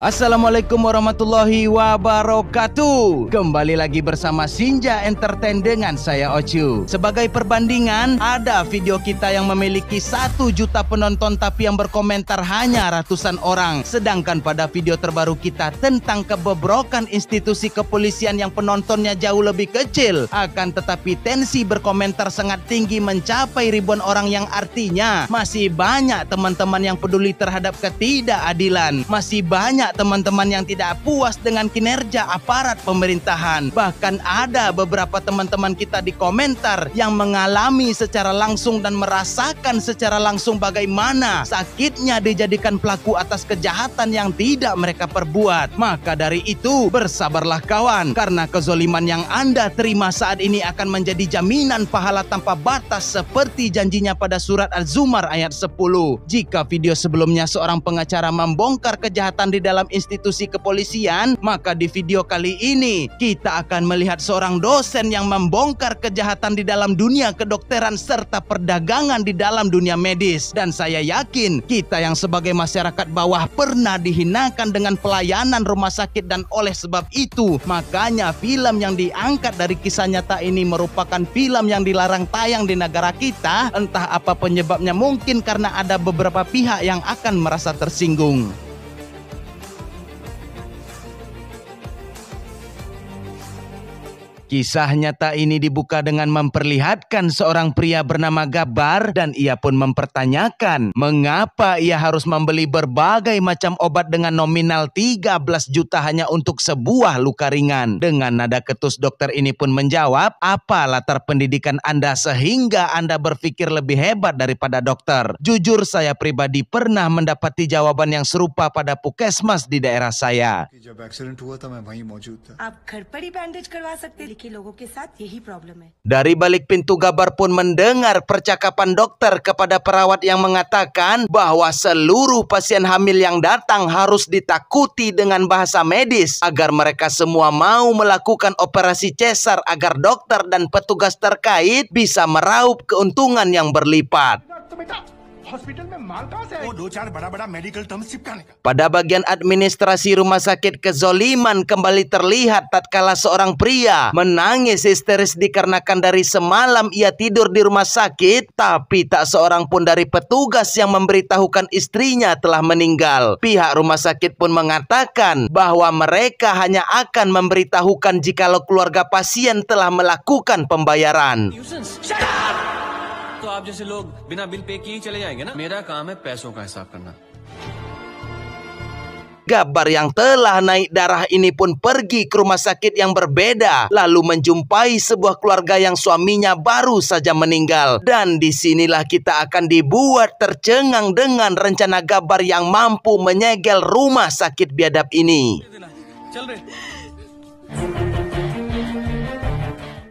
Assalamualaikum warahmatullahi wabarakatuh. Kembali lagi bersama Sinja Entertain dengan saya Ocu. Sebagai perbandingan, ada video kita yang memiliki 1 juta penonton tapi yang berkomentar hanya ratusan orang. Sedangkan pada video terbaru kita tentang kebobrokan institusi kepolisian yang penontonnya jauh lebih kecil, akan tetapi tensi berkomentar sangat tinggi mencapai ribuan orang, yang artinya masih banyak teman-teman yang peduli terhadap ketidakadilan. Masih banyak teman-teman yang tidak puas dengan kinerja aparat pemerintahan. Bahkan ada beberapa teman-teman kita di komentar yang mengalami secara langsung dan merasakan secara langsung bagaimana sakitnya dijadikan pelaku atas kejahatan yang tidak mereka perbuat. Maka dari itu, bersabarlah kawan, karena kezoliman yang Anda terima saat ini akan menjadi jaminan pahala tanpa batas seperti janjinya pada surat Az-Zumar ayat 10. Jika video sebelumnya seorang pengacara membongkar kejahatan di dalam institusi kepolisian, maka di video kali ini kita akan melihat seorang dosen yang membongkar kejahatan di dalam dunia kedokteran serta perdagangan di dalam dunia medis. Dan saya yakin kita yang sebagai masyarakat bawah pernah dihinakan dengan pelayanan rumah sakit, dan oleh sebab itu makanya film yang diangkat dari kisah nyata ini merupakan film yang dilarang tayang di negara kita. Entah apa penyebabnya, mungkin karena ada beberapa pihak yang akan merasa tersinggung. Kisah nyata ini dibuka dengan memperlihatkan seorang pria bernama Gabbar, dan ia pun mempertanyakan mengapa ia harus membeli berbagai macam obat dengan nominal 13 juta hanya untuk sebuah luka ringan. Dengan nada ketus, dokter ini pun menjawab, "Apa latar pendidikan Anda sehingga Anda berpikir lebih hebat daripada dokter?" Jujur saya pribadi pernah mendapati jawaban yang serupa pada puskesmas di daerah saya. Dari balik pintu, Gabbar pun mendengar percakapan dokter kepada perawat yang mengatakan bahwa seluruh pasien hamil yang datang harus ditakuti dengan bahasa medis agar mereka semua mau melakukan operasi cesar agar dokter dan petugas terkait bisa meraup keuntungan yang berlipat. Pada bagian administrasi rumah sakit, kezoliman kembali terlihat tatkala seorang pria menangis histeris dikarenakan dari semalam ia tidur di rumah sakit, tapi tak seorang pun dari petugas yang memberitahukan istrinya telah meninggal. Pihak rumah sakit pun mengatakan bahwa mereka hanya akan memberitahukan jikalau keluarga pasien telah melakukan pembayaran. तो आप जैसे लोग बिना bill pay किए चले जाएंगे ना। मेरा काम है पैसों का हिसाब करना। Gabbar yang telah naik darah ini pun pergi ke rumah sakit yang berbeda, lalu menjumpai sebuah keluarga yang suaminya baru saja meninggal. Dan disinilah kita akan dibuat tercengang dengan rencana Gabbar yang mampu menyegel rumah sakit biadab ini.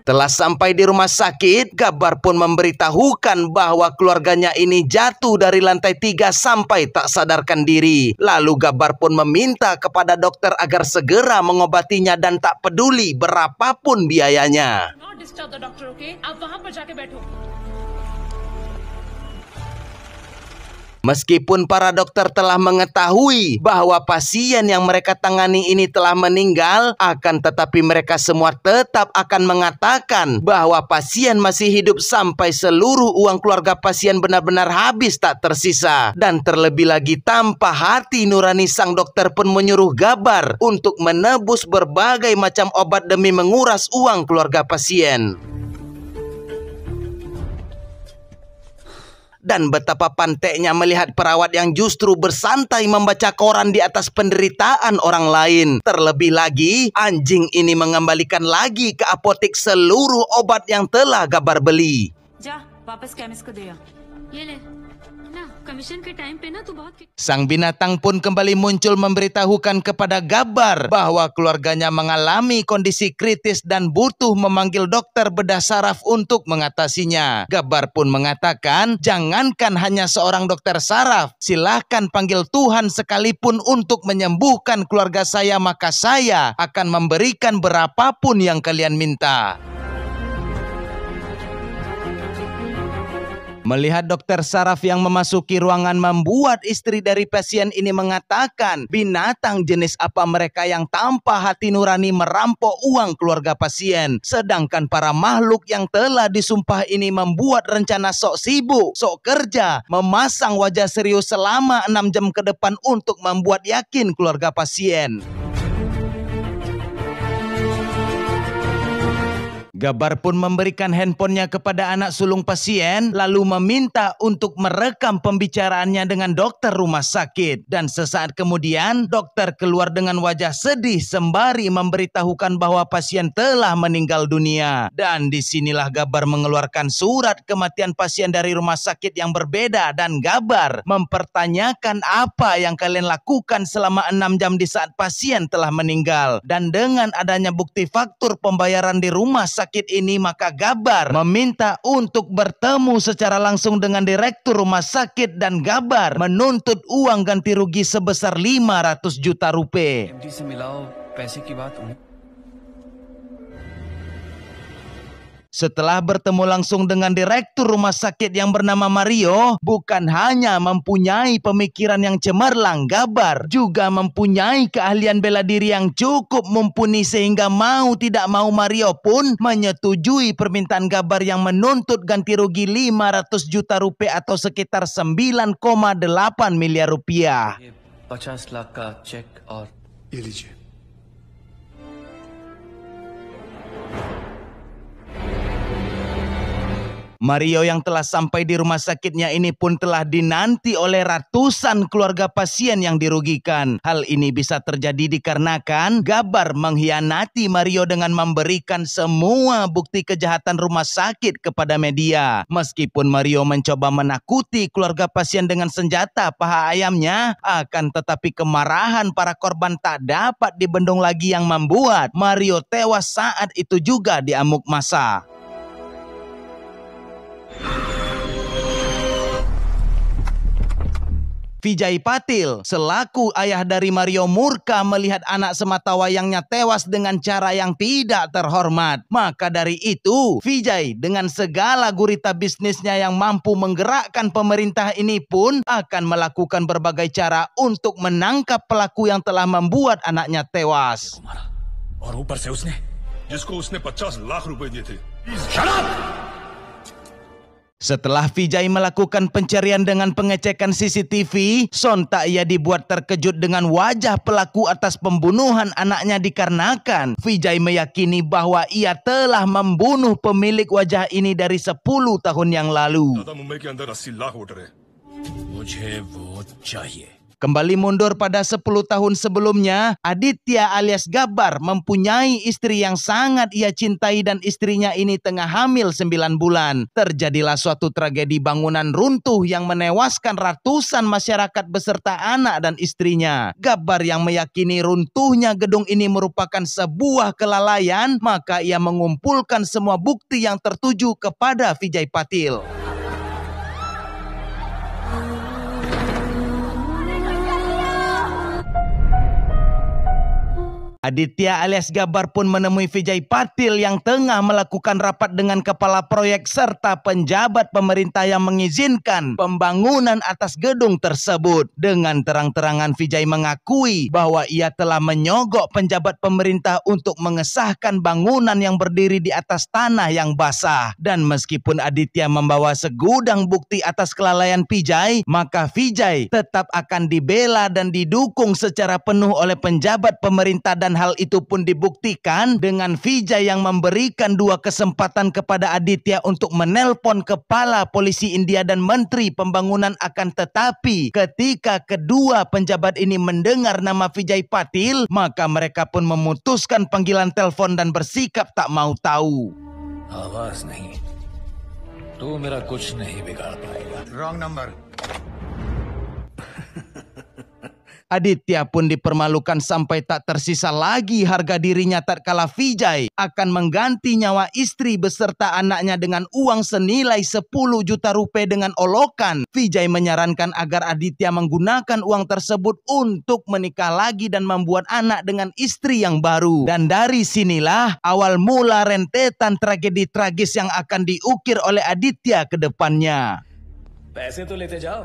Telah sampai di rumah sakit, Gabbar pun memberitahukan bahwa keluarganya ini jatuh dari lantai 3 sampai tak sadarkan diri. Lalu Gabbar pun meminta kepada dokter agar segera mengobatinya dan tak peduli berapapun biayanya. Meskipun para dokter telah mengetahui bahwa pasien yang mereka tangani ini telah meninggal, akan tetapi mereka semua tetap akan mengatakan bahwa pasien masih hidup sampai seluruh uang keluarga pasien benar-benar habis tak tersisa. Dan terlebih lagi, tanpa hati nurani, sang dokter pun menyuruh Gabbar untuk menebus berbagai macam obat demi menguras uang keluarga pasien. Dan betapa panteknya melihat perawat yang justru bersantai membaca koran di atas penderitaan orang lain. Terlebih lagi, anjing ini mengembalikan lagi ke apotek seluruh obat yang telah Gabbar beli. Sang binatang pun kembali muncul memberitahukan kepada Gabbar bahwa keluarganya mengalami kondisi kritis dan butuh memanggil dokter bedah saraf untuk mengatasinya. Gabbar pun mengatakan, jangankan hanya seorang dokter saraf, silahkan panggil Tuhan sekalipun untuk menyembuhkan keluarga saya, maka saya akan memberikan berapapun yang kalian minta. Melihat dokter saraf yang memasuki ruangan membuat istri dari pasien ini mengatakan binatang jenis apa mereka yang tanpa hati nurani merampok uang keluarga pasien. Sedangkan para makhluk yang telah disumpah ini membuat rencana sok sibuk, sok kerja, memasang wajah serius selama 6 jam ke depan untuk membuat yakin keluarga pasien. Gabar pun memberikan handphonenya kepada anak sulung pasien lalu meminta untuk merekam pembicaraannya dengan dokter rumah sakit. Dan sesaat kemudian dokter keluar dengan wajah sedih sembari memberitahukan bahwa pasien telah meninggal dunia. Dan disinilah Gabar mengeluarkan surat kematian pasien dari rumah sakit yang berbeda dan Gabar mempertanyakan apa yang kalian lakukan selama 6 jam di saat pasien telah meninggal. Dan dengan adanya bukti faktur pembayaran di rumah sakit ini maka Gabar meminta untuk bertemu secara langsung dengan direktur rumah sakit dan Gabar menuntut uang ganti rugi sebesar 500 juta rupiah. MD से मिलाओ पैसे की बात उन्हें. Setelah bertemu langsung dengan direktur rumah sakit yang bernama Mario, bukan hanya mempunyai pemikiran yang cemerlang, Gabar juga mempunyai keahlian bela diri yang cukup mumpuni sehingga mau tidak mau Mario pun menyetujui permintaan Gabar yang menuntut ganti rugi 500 juta rupiah atau sekitar 9,8 miliar rupiah. 50 लाख का चेक और ये लीजिए. Mario yang telah sampai di rumah sakitnya ini pun telah dinanti oleh ratusan keluarga pasien yang dirugikan. Hal ini bisa terjadi dikarenakan Gabar mengkhianati Mario dengan memberikan semua bukti kejahatan rumah sakit kepada media. Meskipun Mario mencoba menakuti keluarga pasien dengan senjata paha ayamnya, akan tetapi kemarahan para korban tak dapat dibendung lagi yang membuat Mario tewas saat itu juga di amuk massa. Vijay Patil selaku ayah dari Mario murka melihat anak sematawayangnya tewas dengan cara yang tidak terhormat. Maka dari itu, Vijay dengan segala gurita bisnisnya yang mampu menggerakkan pemerintah ini pun akan melakukan berbagai cara untuk menangkap pelaku yang telah membuat anaknya tewas. और ऊपर से उसने जिसको उसने 50 लाख रुपए दिए थे. Setelah Vijay melakukan pencarian dengan pengecekan CCTV, sontak ia dibuat terkejut dengan wajah pelaku atas pembunuhan anaknya dikarenakan Vijay meyakini bahwa ia telah membunuh pemilik wajah ini dari 10 tahun yang lalu. दादा मुंबई के अंदर 80 लाख वोटर है. मुझे वो चाहिए. Kembali mundur pada 10 tahun sebelumnya, Aditya alias Gabar mempunyai istri yang sangat ia cintai dan istrinya ini tengah hamil 9 bulan. Terjadilah suatu tragedi bangunan runtuh yang menewaskan ratusan masyarakat beserta anak dan istrinya. Gabar yang meyakini runtuhnya gedung ini merupakan sebuah kelalaian, maka ia mengumpulkan semua bukti yang tertuju kepada Vijay Patil. Aditya alias Gabar pun menemui Vijay Patil yang tengah melakukan rapat dengan kepala proyek serta penjabat pemerintah yang mengizinkan pembangunan atas gedung tersebut. Dengan terang-terangan Vijay mengakui bahwa ia telah menyogok penjabat pemerintah untuk mengesahkan bangunan yang berdiri di atas tanah yang basah. Dan meskipun Aditya membawa segudang bukti atas kelalaian Vijay, maka Vijay tetap akan dibela dan didukung secara penuh oleh penjabat pemerintah dan hal itu pun dibuktikan dengan Vijay yang memberikan 2 kesempatan kepada Aditya untuk menelpon kepala polisi India dan menteri pembangunan, akan tetapi ketika kedua penjabat ini mendengar nama Vijay Patil, maka mereka pun memutuskan panggilan telepon dan bersikap tak mau tahu. आवाज नहीं तो मेरा कुछ नहीं बिगाड़ पाएगा. Wrong number. Aditya pun dipermalukan sampai tak tersisa lagi harga dirinya tatkala Vijay akan mengganti nyawa istri beserta anaknya dengan uang senilai 10 juta rupiah dengan olokan. Vijay menyarankan agar Aditya menggunakan uang tersebut untuk menikah lagi dan membuat anak dengan istri yang baru. Dan dari sinilah awal mula rentetan tragedi tragis yang akan diukir oleh Aditya ke depannya. पैसे तो लेते जाओ.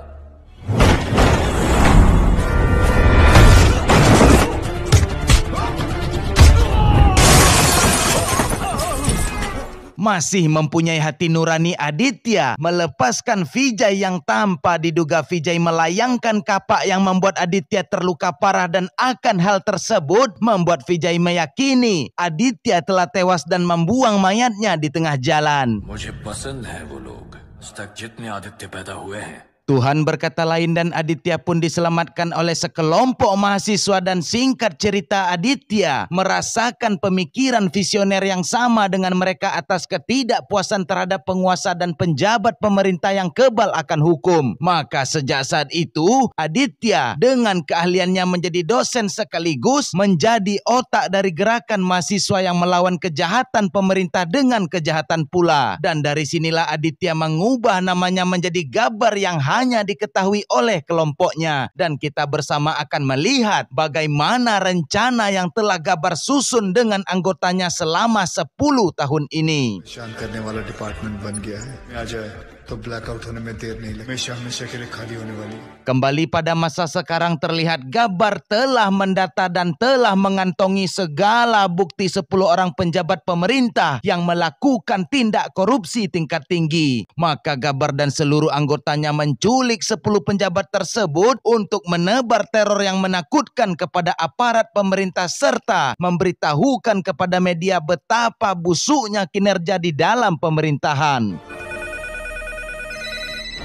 Masih mempunyai hati nurani, Aditya melepaskan Vijay yang tanpa diduga Vijay melayangkan kapak yang membuat Aditya terluka parah, dan akan hal tersebut membuat Vijay meyakini Aditya telah tewas dan membuang mayatnya di tengah jalan. मुझे पसंद है वो लोग तक जितने आदित्य पैदा हुए हैं. Tuhan berkata lain dan Aditya pun diselamatkan oleh sekelompok mahasiswa, dan singkat cerita Aditya merasakan pemikiran visioner yang sama dengan mereka atas ketidakpuasan terhadap penguasa dan penjabat pemerintah yang kebal akan hukum. Maka sejak saat itu Aditya dengan keahliannya menjadi dosen sekaligus menjadi otak dari gerakan mahasiswa yang melawan kejahatan pemerintah dengan kejahatan pula. Dan dari sinilah Aditya mengubah namanya menjadi Gabbar yang hanya diketahui oleh kelompoknya, dan kita bersama akan melihat bagaimana rencana yang telah Gabbar susun dengan anggotanya selama 10 tahun ini. शांत करने वाला डिपार्टमेंट बन गया है. आ जाए तो ब्लैकआउट होने में देर नहीं लगेगी. हमेशा के लिए खाली होने वाली. Kembali pada masa sekarang terlihat Gabbar telah mendata dan telah mengantongi segala bukti 10 orang penjabat pemerintah yang melakukan tindak korupsi tingkat tinggi. Maka Gabbar dan seluruh anggotanya menculik 10 penjabat tersebut untuk menebar teror yang menakutkan kepada aparat pemerintah serta memberitahukan kepada media betapa busuknya kinerja di dalam pemerintahan.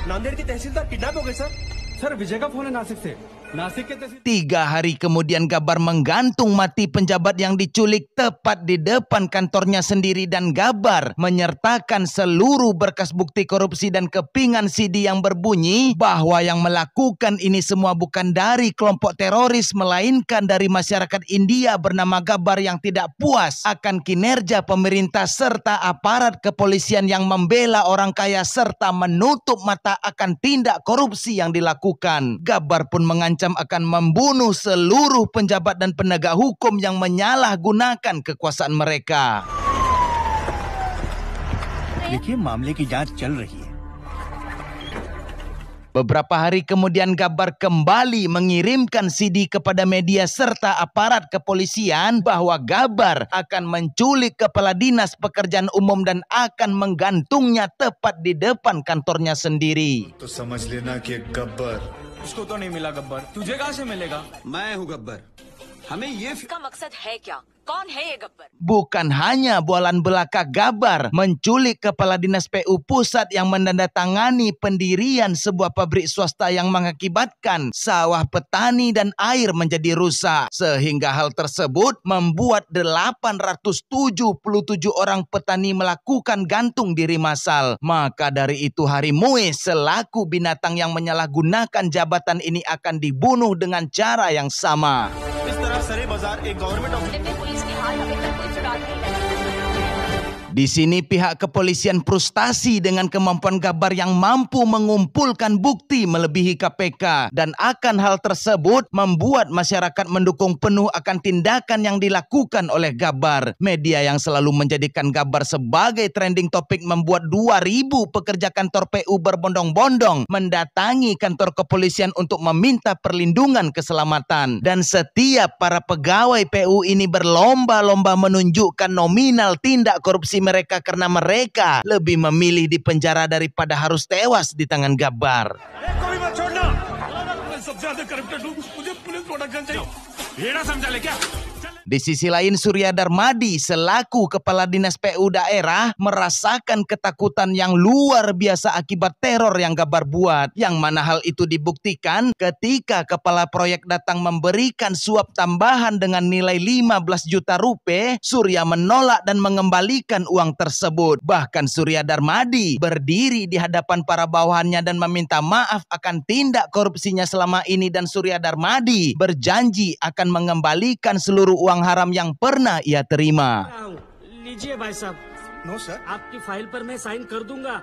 Nanded की तहसीलदार किडनैप हो गए सर विजय का फोन है नासिक से. 3 hari kemudian Gabbar menggantung mati penjabat yang diculik tepat di depan kantornya sendiri, dan Gabbar menyertakan seluruh berkas bukti korupsi dan kepingan CD yang berbunyi bahwa yang melakukan ini semua bukan dari kelompok teroris melainkan dari masyarakat India bernama Gabbar yang tidak puas akan kinerja pemerintah serta aparat kepolisian yang membela orang kaya serta menutup mata akan tindak korupsi yang dilakukan. Gabbar pun mengancam akan membunuh seluruh penjabat dan penegak hukum yang menyalahgunakan kekuasaan mereka. देखिए मामले की जांच चल रही है. Beberapa hari kemudian Gabbar kembali mengirimkan CD kepada media serta aparat kepolisian bahwa Gabbar akan menculik kepala dinas pekerjaan umum dan akan menggantungnya tepat di depan kantornya sendiri. तो समझ लेना कि गब्बर. उसको तो नहीं मिला गब्बर, तुझे कहाँ से मिलेगा? मैं हूँ गब्बर. हमें ये इसका मकसद है क्या? कौन है ये Gabbar? Bukan hanya bualan belaka Gabbar menculik kepala dinas PU pusat yang menandatangani pendirian sebuah pabrik swasta yang mengakibatkan sawah petani dan air menjadi rusak, sehingga hal tersebut membuat 877 orang petani melakukan gantung diri massal. Maka dari itu Hari Muiz selaku binatang yang menyalahgunakan jabatan ini akan dibunuh dengan cara yang sama. इस तरह सरे बाजार एक government office. Police की हाल अभी तक कोई सुराग नहीं लगा. Di sini pihak kepolisian frustasi dengan kemampuan Gabbar yang mampu mengumpulkan bukti melebihi KPK, dan akan hal tersebut membuat masyarakat mendukung penuh akan tindakan yang dilakukan oleh Gabbar. Media yang selalu menjadikan Gabbar sebagai trending topik membuat 2.000 pekerja kantor PU berbondong-bondong mendatangi kantor kepolisian untuk meminta perlindungan keselamatan. Dan setiap para pegawai PU ini berlomba-lomba menunjukkan nominal tindak korupsi mereka karena mereka lebih memilih di penjara daripada harus tewas di tangan Gabbar. कोई मत छोड़ना. मैं सबसे ज्यादा करप्टेड हूँ. मुझे police protection चाहिए. ये ना समझा ले क्या? Di sisi lain, Surya Darmadi selaku kepala dinas PU daerah merasakan ketakutan yang luar biasa akibat teror yang Gabbar buat. Yang mana hal itu dibuktikan ketika kepala proyek datang memberikan suap tambahan dengan nilai 15 juta rupiah, Surya menolak dan mengembalikan uang tersebut. Bahkan Surya Darmadi berdiri di hadapan para bawahannya dan meminta maaf akan tindak korupsinya selama ini, dan Surya Darmadi berjanji akan mengembalikan seluruh uang haram yang pernah ia terima. लीजिए भाई साहब. No sir. आपकी फाइल पर मैं साइन कर दूंगा.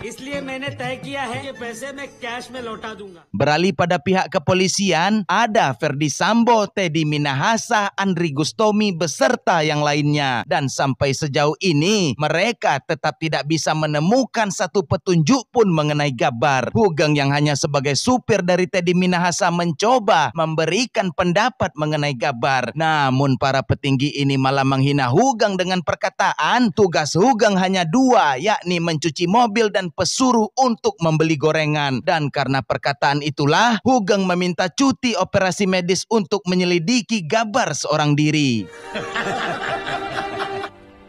इसलिए मैंने तय किया है कि पैसे मैं कैश में लौटा दूंगा. Beralih pada pihak kepolisian, ada Ferdi Sambo, Teddy Minahasa, Andri Gustomi beserta yang lainnya. Dan sampai sejauh ini mereka tetap tidak bisa menemukan satu petunjuk pun mengenai Gabbar. Hugeng yang hanya sebagai supir dari Teddy Minahasa mencoba memberikan pendapat mengenai Gabbar. Namun para petinggi ini malah menghina Hugeng dengan perkataan tugas Hugeng hanya dua, yakni mencuci mobil dan pesuruh untuk membeli gorengan. Dan karena perkataan itulah Hugeng meminta cuti operasi medis untuk menyelidiki Gabbar seorang diri.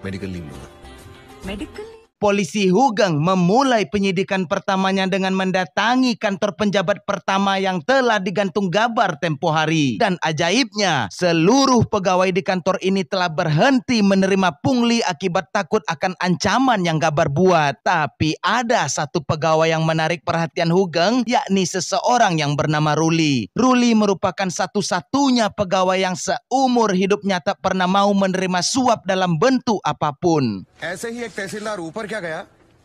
Medical leave लूंगा. Medical Polisi Hugeng memulai penyidikan pertamanya dengan mendatangi kantor penjabat pertama yang telah digantung Gabbar tempo hari. Dan ajaibnya, seluruh pegawai di kantor ini telah berhenti menerima pungli akibat takut akan ancaman yang Gabbar buat. Tapi ada satu pegawai yang menarik perhatian Hugeng, yakni seseorang yang bernama Ruli. Ruli merupakan satu-satunya pegawai yang seumur hidupnya tak pernah mau menerima suap dalam bentuk apapun. ऐसे ही एक तहसीलदार ऊपर क्या गया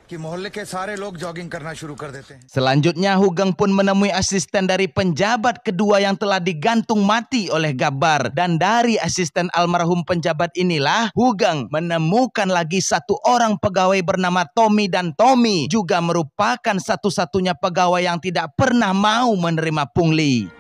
कि मोहल्ले के सारे लोग जॉगिंग करना शुरू कर देते हैं. Selanjutnya Hugeng pun menemui asisten dari penjabat kedua yang telah digantung mati oleh Gabbar. Dan dari asisten almarhum penjabat inilah Hugeng menemukan lagi satu orang pegawai bernama Tommy. Dan Tommy juga merupakan satu-satunya pegawai yang tidak pernah mau menerima pungli.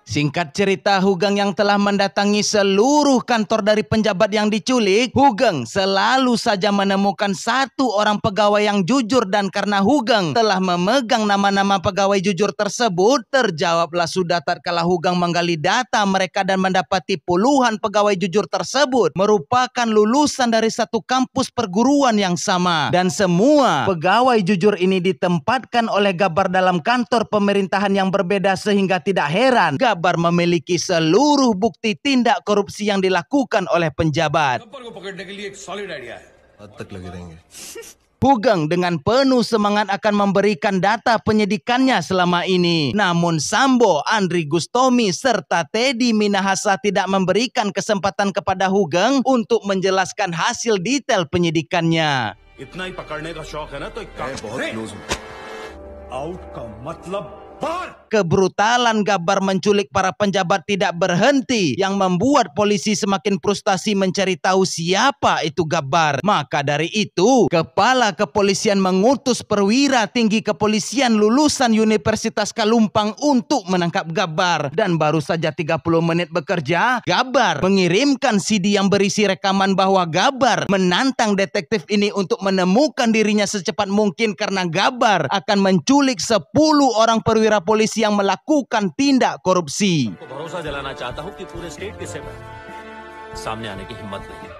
Singkat cerita, Hugeng yang telah mendatangi seluruh kantor dari penjabat yang diculik, Hugeng selalu saja menemukan satu orang pegawai yang jujur. Dan karena Hugeng telah memegang nama-nama pegawai jujur tersebut, terjawablah sudah tatkala Hugeng menggali data mereka dan mendapati puluhan pegawai jujur tersebut merupakan lulusan dari satu kampus perguruan yang sama. Dan semua pegawai jujur ini ditempatkan oleh Gabbar dalam kantor pemerintahan yang berbeda, sehingga tidak heran Gabbar memiliki seluruh bukti tindak korupsi yang dilakukan oleh penjabat. Hugeng dengan penuh semangat akan memberikan data penyidikannya selama ini. Namun Sambo, Andri Gustomi, serta Teddy Minahasa tidak memberikan kesempatan kepada Hugeng untuk menjelaskan hasil detail penyidikannya. इतना ही पकड़ने का शौक है ना तो एक काम आउट का मतलब Kebrutalan Gabbar menculik para penjabat tidak berhenti, yang membuat polisi semakin frustasi mencari tahu siapa itu Gabbar. Maka dari itu, Kepala Kepolisian mengutus perwira tinggi kepolisian lulusan Universitas Kalumpang untuk menangkap Gabbar. Dan baru saja 30 menit bekerja, Gabbar mengirimkan CD yang berisi rekaman bahwa Gabbar menantang detektif ini untuk menemukan dirinya secepat mungkin karena Gabbar akan menculik 10 orang perwira polisi yang melakukan tindak korupsi. भरोसा दिलाना चाहता हूं कि पूरे स्टेट के सामने आने की हिम्मत नहीं.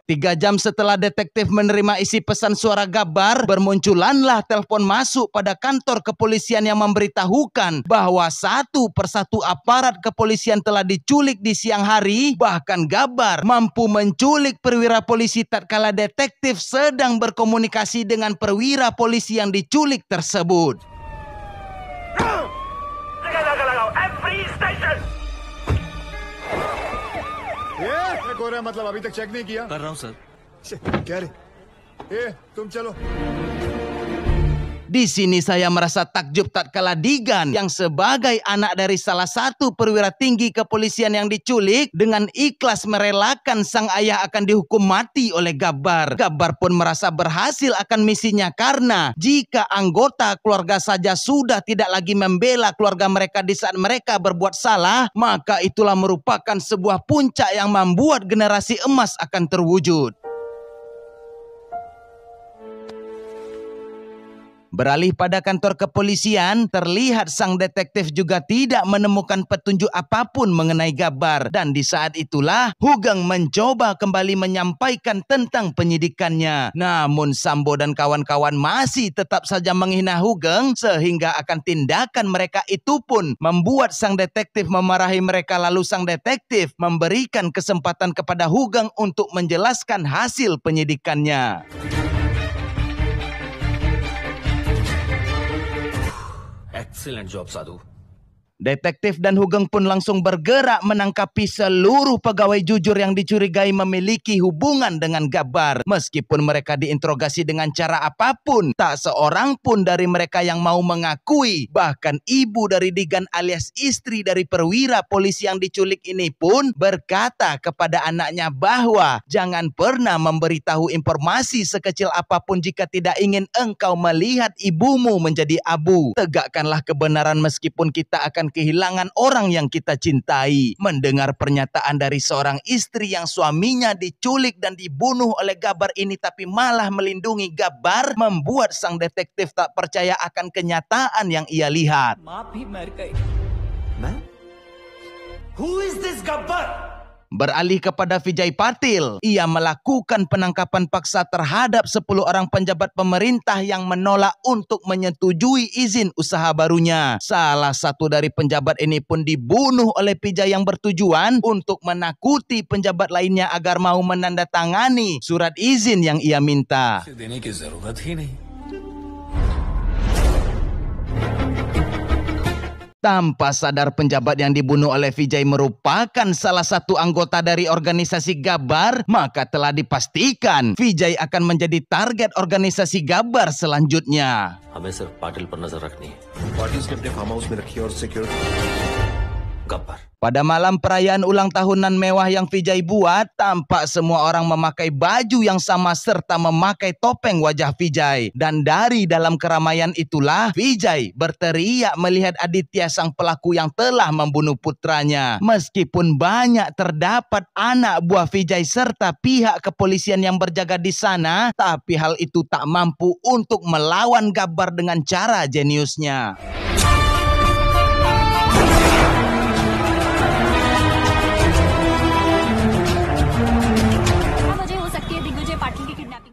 3 jam setelah detektif menerima isi pesan suara Gabbar, bermunculanlah telepon masuk pada kantor kepolisian yang memberitahukan bahwa satu persatu aparat kepolisian telah diculik di siang hari. Bahkan Gabbar mampu menculik perwira polisi tatkala detektif sedang berkomunikasi dengan perwira polisi yang diculik tersebut. मतलब अभी तक चेक नहीं किया. कर रहा हूं सर. क्या रे? तुम चलो. Di sini saya merasa takjub tatkala Digan yang sebagai anak dari salah satu perwira tinggi kepolisian yang diculik dengan ikhlas merelakan sang ayah akan dihukum mati oleh Gabbar. Gabbar pun merasa berhasil akan misinya karena jika anggota keluarga saja sudah tidak lagi membela keluarga mereka di saat mereka berbuat salah, maka itulah merupakan sebuah puncak yang membuat generasi emas akan terwujud. Beralih pada kantor kepolisian, terlihat sang detektif juga tidak menemukan petunjuk apapun mengenai Gabbar. Dan di saat itulah Hugeng mencoba kembali menyampaikan tentang penyidikannya. Namun Sambo dan kawan-kawan masih tetap saja menghina Hugeng, sehingga akan tindakan mereka itu pun membuat sang detektif memarahi mereka. Lalu sang detektif memberikan kesempatan kepada Hugeng untuk menjelaskan hasil penyidikannya. Excellent job, Sadhu. Detektif dan Hugeng pun langsung bergerak menangkapi seluruh pegawai jujur yang dicurigai memiliki hubungan dengan Gabbar. Meskipun mereka diinterogasi dengan cara apapun, tak seorang pun dari mereka yang mau mengakui. Bahkan ibu dari Digan alias istri dari perwira polisi yang diculik ini pun berkata kepada anaknya bahwa jangan pernah memberitahu informasi sekecil apapun jika tidak ingin engkau melihat ibumu menjadi abu. Tegakkanlah kebenaran meskipun kita akan kehilangan orang yang kita cintai. Mendengar pernyataan dari seorang istri yang suaminya diculik dan dibunuh oleh Gabbar ini tapi malah melindungi Gabbar, membuat sang detektif tak percaya akan kenyataan yang ia lihat. Who is this Gabbar? Beralih kepada Vijay Patil, ia melakukan penangkapan paksa terhadap 10 orang penjabat pemerintah yang menolak untuk menyetujui izin usaha barunya. Salah satu dari penjabat ini pun dibunuh oleh Vijay yang bertujuan untuk menakuti penjabat lainnya agar mau menandatangani surat izin yang ia minta. देने की जरूरत ही नहीं। Tanpa sadar penjabat yang dibunuh oleh Vijay merupakan salah satu anggota dari organisasi Gabbar, maka telah dipastikan Vijay akan menjadi target organisasi Gabbar selanjutnya. हमें सिर्फ पाटिल पर नजर रखनी है। पार्टी ने अपने फार्म हाउस में रखी और सिक्योर Gabbar. Pada malam perayaan ulang tahunan mewah yang Vijay buat, tampak semua orang memakai baju yang sama serta memakai topeng wajah Vijay. Dan dari dalam keramaian itulah Vijay berteriak melihat Aditya sang pelaku yang telah membunuh putranya. Meskipun banyak terdapat anak buah Vijay serta pihak kepolisian yang berjaga di sana, tapi hal itu tak mampu untuk melawan Gabbar dengan cara jeniusnya.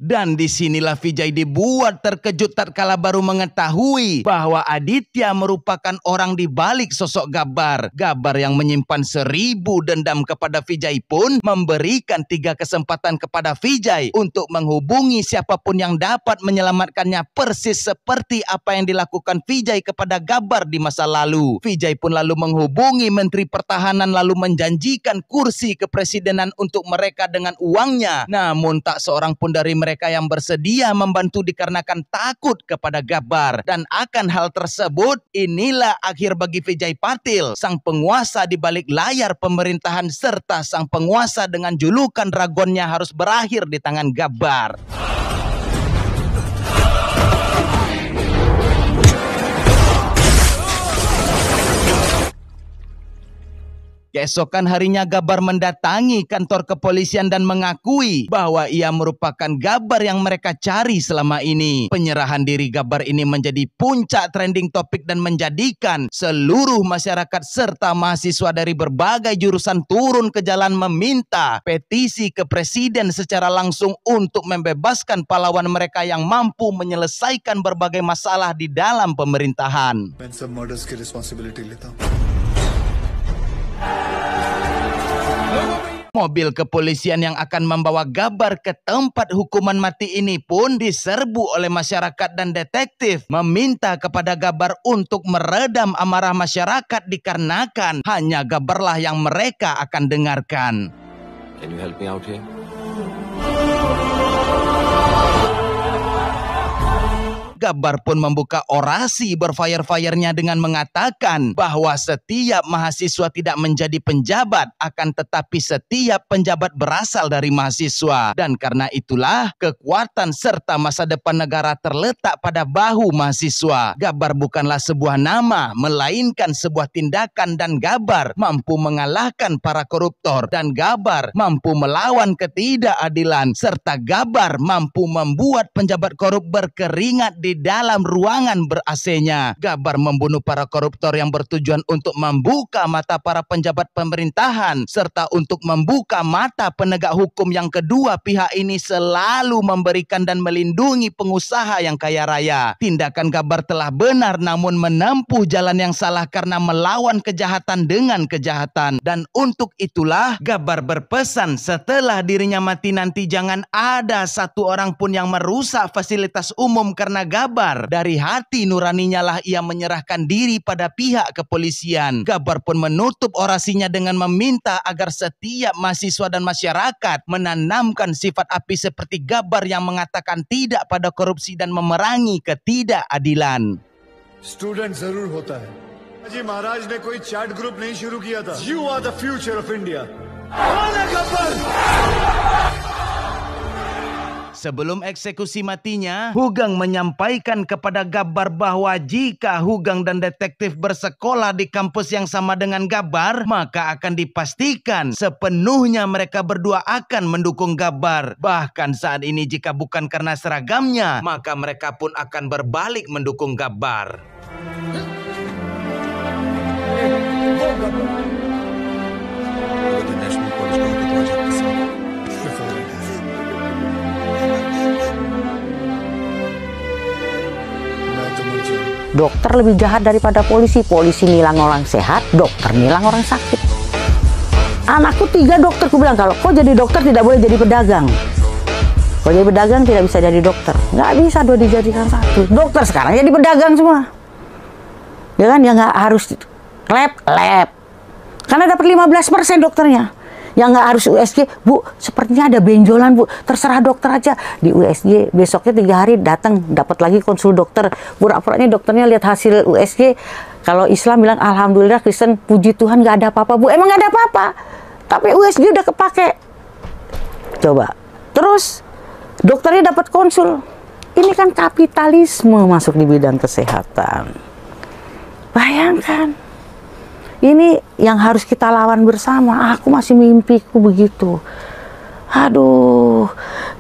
Dan disinilah Vijay dibuat terkejut tatkala baru mengetahui bahwa Aditya merupakan orang di balik sosok Gabbar. Gabbar yang menyimpan 1000 dendam kepada Vijay pun memberikan 3 kesempatan kepada Vijay untuk menghubungi siapapun yang dapat menyelamatkannya, persis seperti apa yang dilakukan Vijay kepada Gabbar di masa lalu. Vijay pun lalu menghubungi Menteri Pertahanan lalu menjanjikan kursi kepresidenan untuk mereka dengan uangnya. Namun tak seorang pun dari mereka yang bersedia membantu dikarenakan takut kepada Gabbar. Dan akan hal tersebut, inilah akhir bagi Vijay Patil, sang penguasa di balik layar pemerintahan serta sang penguasa dengan julukan dragonnya harus berakhir di tangan Gabbar. Keesokan harinya Gabbar mendatangi kantor kepolisian dan mengakui bahwa ia merupakan Gabbar yang mereka cari selama ini. Penyerahan diri Gabbar ini menjadi puncak trending topik dan menjadikan seluruh masyarakat serta mahasiswa dari berbagai jurusan turun ke jalan meminta petisi ke presiden secara langsung untuk membebaskan pahlawan mereka yang mampu menyelesaikan berbagai masalah di dalam pemerintahan. मैं सब मर्डर्स की रिस्पॉन्सिबिलिटी लेता हूँ। Mobil kepolisian yang akan membawa Gabbar ke tempat hukuman mati ini pun diserbu oleh masyarakat dan detektif meminta kepada Gabbar untuk meredam amarah masyarakat dikarenakan hanya Gabbarlah yang mereka akan dengarkan. Can you help me out here? Gabbar pun membuka orasi berfire-firenya dengan mengatakan bahwa setiap mahasiswa tidak menjadi penjabat, akan tetapi setiap penjabat berasal dari mahasiswa. Dan karena itulah kekuatan serta masa depan negara terletak pada bahu mahasiswa. Gabbar bukanlah sebuah nama, melainkan sebuah tindakan, dan Gabbar mampu mengalahkan para koruptor, dan Gabbar mampu melawan ketidakadilan, serta Gabbar mampu membuat penjabat korup berkeringat di dalam ruangan ber-AC-nya. Gabbar membunuh para koruptor yang bertujuan untuk membuka mata para penjabat pemerintahan serta untuk membuka mata penegak hukum yang kedua pihak ini selalu memberikan dan melindungi pengusaha yang kaya raya. Tindakan Gabbar telah benar namun menempuh jalan yang salah karena melawan kejahatan dengan kejahatan. Dan untuk itulah Gabbar berpesan setelah dirinya mati nanti jangan ada satu orang pun yang merusak fasilitas umum karena Gabbar. Dari hati nuraninya lah ia menyerahkan diri pada pihak kepolisian. Gabbar pun menutup orasinya dengan meminta agar setiap mahasiswa dan masyarakat menanamkan sifat api seperti Gabbar yang mengatakan tidak pada korupsi dan memerangi ketidakadilan. Student जरूर होता है। जी महाराज ने कोई chat group नहीं शुरू किया था। You are the future of India। Sebelum eksekusi matinya, Hugang menyampaikan kepada Gabbar bahwa jika Hugang dan detektif bersekolah di kampus yang sama dengan Gabbar, maka akan dipastikan sepenuhnya mereka berdua akan mendukung Gabbar. Bahkan saat ini jika bukan karena seragamnya, maka mereka pun akan berbalik mendukung Gabbar. Dokter lebih jahat daripada polisi. Polisi nilang orang sehat, dokter nilang orang sakit. Anakku 3 dokter, aku bilang kalau kau jadi dokter tidak boleh jadi pedagang. Kau jadi pedagang tidak bisa jadi dokter. Nggak bisa 2 dijadikan 1. Dokter sekarang jadi pedagang semua. Ya kan, ya nggak harus lab. Karena dapat 15% dokternya. Yang nggak harus USG, Bu, sepertinya ada benjolan, Bu. Terserah dokter aja. Di USG, besoknya 3 hari datang, dapat lagi konsul dokter. Pura-puranya dokternya lihat hasil USG. Kalau Islam bilang, Alhamdulillah, Kristen, puji Tuhan nggak ada apa-apa, Bu. Emang nggak ada apa-apa. Tapi USG udah kepake. Coba. Terus, dokternya dapat konsul. Ini kan kapitalisme masuk di bidang kesehatan. Bayangkan. Ini yang harus kita lawan bersama. Aku masih mimpiku begitu. Aduh,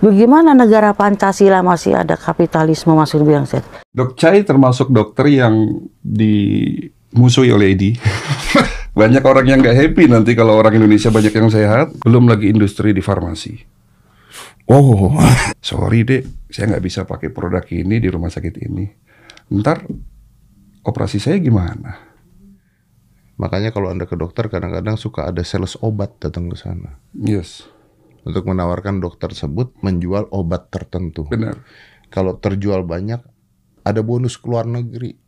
bagaimana negara Pancasila masih ada kapitalisme masuk di bidang kesehatan? Dok Chai termasuk dokter yang dimusuhi oleh ID. Banyak orang yang nggak happy nanti kalau orang Indonesia banyak yang sehat. Belum lagi industri di farmasi. Oh, sorry dek, saya nggak bisa pakai produk ini di rumah sakit ini. Ntar operasi saya gimana? Makanya kalau Anda ke dokter kadang-kadang suka ada sales obat datang ke sana. Yes. Untuk menawarkan dokter tersebut menjual obat tertentu. Benar. Kalau terjual banyak, ada bonus ke luar negeri.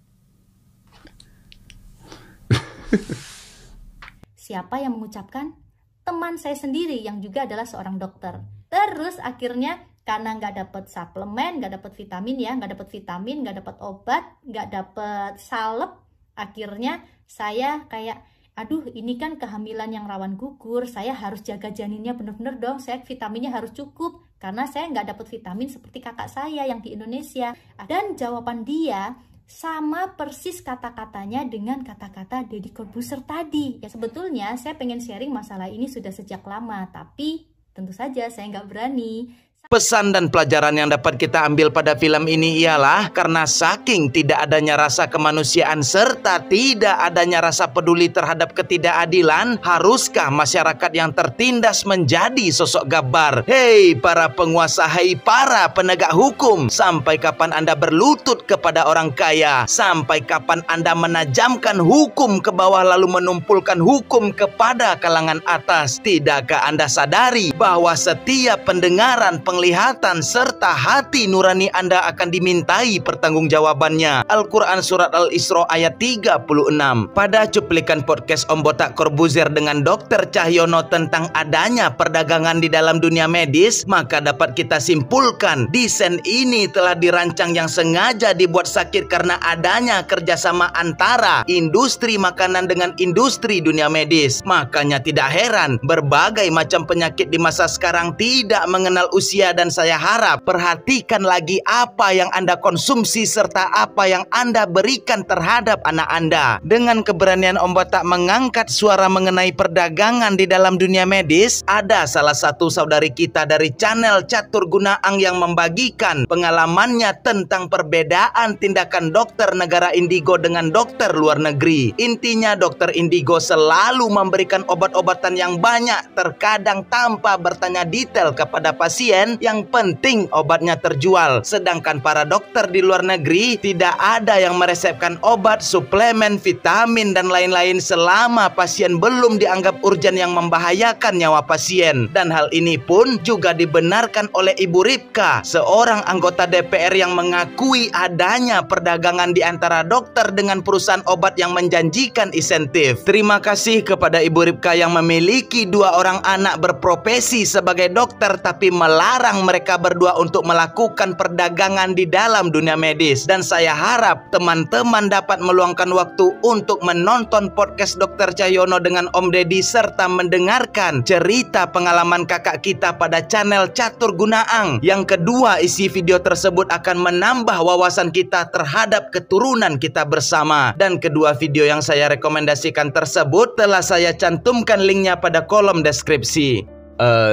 Siapa yang mengucapkan? Teman saya sendiri yang juga adalah seorang dokter. Terus akhirnya karena nggak dapat suplemen, nggak dapat vitamin ya, nggak dapat vitamin, nggak dapat obat, nggak dapat salep, akhirnya saya kayak, aduh ini kan kehamilan yang rawan gugur, saya harus jaga janinnya bener-bener dong, saya vitaminnya harus cukup, karena saya nggak dapat vitamin seperti kakak saya yang di Indonesia. Dan jawaban dia sama persis kata-katanya dengan kata-kata Deddy Corbuzier tadi. Ya sebetulnya saya pengen sharing masalah ini sudah sejak lama, tapi tentu saja saya nggak berani. Pesan dan pelajaran yang dapat kita ambil pada film ini ialah karena saking tidak adanya rasa kemanusiaan serta tidak adanya rasa peduli terhadap ketidakadilan, haruskah masyarakat yang tertindas menjadi sosok Gabbar? Hei para penguasa, hei para penegak hukum, sampai kapan Anda berlutut kepada orang kaya? Sampai kapan Anda menajamkan hukum ke bawah lalu menumpulkan hukum kepada kalangan atas? Tidakkah Anda sadari bahwa setiap pendengaran, penglihatan serta hati nurani Anda akan dimintai pertanggungjawabannya? Al-Quran Surat Al-Isra ayat 36. Pada cuplikan podcast Om Botak Corbuzier dengan Dr. Cahyono tentang adanya perdagangan di dalam dunia medis, maka dapat kita simpulkan desain ini telah dirancang yang sengaja dibuat sakit karena adanya kerjasama antara industri makanan dengan industri dunia medis. Makanya tidak heran berbagai macam penyakit di masa sekarang tidak mengenal usia, dan saya harap perhatikan lagi apa yang Anda konsumsi serta apa yang Anda berikan terhadap anak Anda. Dengan keberanian Om Botak mengangkat suara mengenai perdagangan di dalam dunia medis, ada salah satu saudari kita dari channel Catur Gunaang yang membagikan pengalamannya tentang perbedaan tindakan dokter negara indigo dengan dokter luar negeri. Intinya dokter indigo selalu memberikan obat-obatan yang banyak, terkadang tanpa bertanya detail kepada pasien, pasien, yang penting obatnya terjual. Sedangkan para dokter di luar negeri tidak ada yang meresepkan obat, suplemen, vitamin, dan lain-lain selama pasien belum dianggap urgen yang membahayakan nyawa pasien. Dan hal ini pun juga dibenarkan oleh Ibu Ripka, seorang anggota DPR yang mengakui adanya perdagangan di antara dokter dengan perusahaan obat yang menjanjikan insentif. Terima kasih kepada Ibu Ripka yang memiliki 2 orang anak berprofesi sebagai dokter tapi melarang mereka berdua untuk melakukan perdagangan di dalam dunia medis. Dan saya harap teman-teman dapat meluangkan waktu untuk menonton podcast Dr. Cahyono dengan Om Deddy serta mendengarkan cerita pengalaman kakak kita pada channel Catur Gunaang. Yang kedua, isi video tersebut akan menambah wawasan kita terhadap keturunan kita bersama. Dan kedua video yang saya rekomendasikan tersebut telah saya cantumkan linknya pada kolom deskripsi.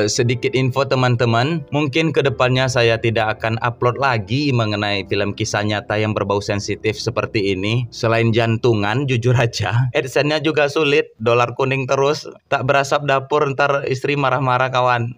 Sedikit info teman-teman, mungkin kedepannya saya tidak akan upload lagi mengenai film kisah nyata yang berbau sensitif seperti ini. Selain jantungan, jujur aja, AdSense-nya juga sulit, dolar kuning terus, tak berasap dapur, ntar istri marah-marah kawan.